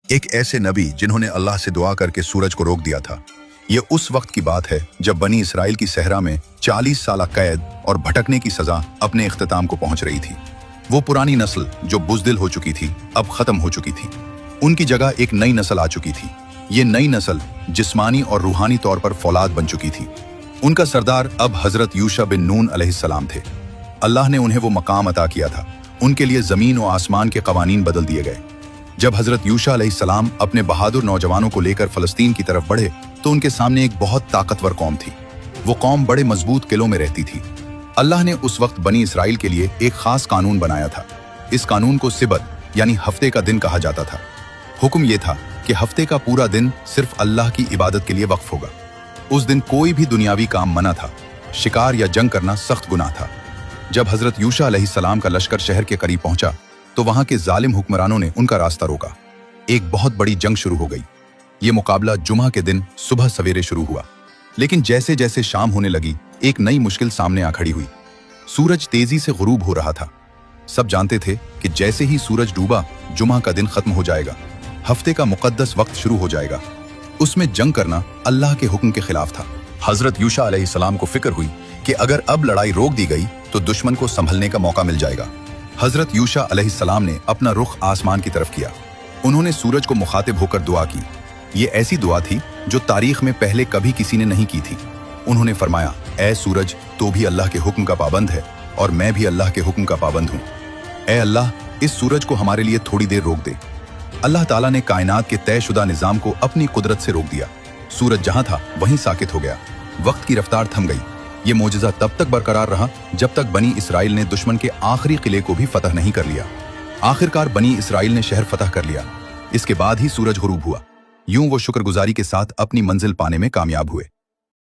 एक ऐसे नबी जिन्होंने अल्लाह से दुआ करके सूरज को रोक दिया था। ये उस वक्त की बात है जब बनी इसराइल की सहरा में 40 साल कैद और भटकने की सजा अपने इख्तिताम को पहुंच रही थी। वो पुरानी नस्ल जो बुज़दिल हो चुकी थी अब खत्म हो चुकी थी। उनकी जगह एक नई नस्ल आ चुकी थी। ये नई नस्ल जिस्मानी और रूहानी तौर पर फौलाद बन चुकी थी। उनका सरदार अब हजरत यूशा बिन नून अलैहिस्सलाम थे। अल्लाह ने उन्हें वो मकाम अता किया था। उनके लिए जमीन और आसमान के कवानीन बदल दिए गए। जब हजरत यूशा अलैहिस्सलाम अपने बहादुर नौजवानों को लेकर फलस्तीन की तरफ बढ़े तो उनके सामने एक बहुत ताकतवर कौम थी। वो कौम बड़े मजबूत किलों में रहती थी। अल्लाह ने उस वक्त बनी इसराइल के लिए एक खास कानून बनाया था। इस कानून को सिबत यानी हफ्ते का दिन कहा जाता था। हुक्म ये था कि हफ्ते का पूरा दिन सिर्फ अल्लाह की इबादत के लिए वक्फ होगा। उस दिन कोई भी दुनियावी काम मना था। शिकार या जंग करना सख्त गुनाह था। जब हजरत यूशा अलैहिस्सलाम का लश्कर शहर के करीब पहुंचा तो वहां के जालिम हुक्मरानों ने उनका रास्ता रोका। एक बहुत बड़ी जंग शुरू हो गई। ये मुकाबला जुमा के दिन सुबह सवेरे शुरू हुआ, लेकिन जैसे जैसे शाम होने लगी एक नई मुश्किल सामने आ खड़ी हुई। सूरज तेजी से गुरूब हो रहा था। सब जानते थे कि जैसे ही सूरज डूबा जुमा का दिन खत्म हो जाएगा, हफ्ते का मुकद्दस वक्त शुरू हो जाएगा। उसमें जंग करना अल्लाह के हुक्म के खिलाफ था। हजरत यूशा अलैहिस्सलाम को फिक्र हुई कि अगर अब लड़ाई रोक दी गई तो दुश्मन को संभलने का मौका मिल जाएगा। हजरत यूशा अलैहिस्सलाम ने अपना रुख आसमान की तरफ किया। उन्होंने सूरज को मुखातिब होकर दुआ की। ये ऐसी दुआ थी जो तारीख में पहले कभी किसी ने नहीं की थी। उन्होंने फरमाया, ऐ सूरज, तो भी अल्लाह के हुक्म का पाबंद है और मैं भी अल्लाह के हुक्म का पाबंद हूँ। ऐ अल्लाह, इस सूरज को हमारे लिए थोड़ी देर रोक दे। अल्लाह ताला ने कायनात के तयशुदा निजाम को अपनी कुदरत से रोक दिया। सूरज जहां था वहीं साकित हो गया। वक्त की रफ्तार थम गई। ये मोजज़ा तब तक बरकरार रहा जब तक बनी इसराइल ने दुश्मन के आखिरी किले को भी फतह नहीं कर लिया। आखिरकार बनी इसराइल ने शहर फतह कर लिया। इसके बाद ही सूरज गुरूब हुआ। यूं वो शुक्रगुजारी के साथ अपनी मंजिल पाने में कामयाब हुए।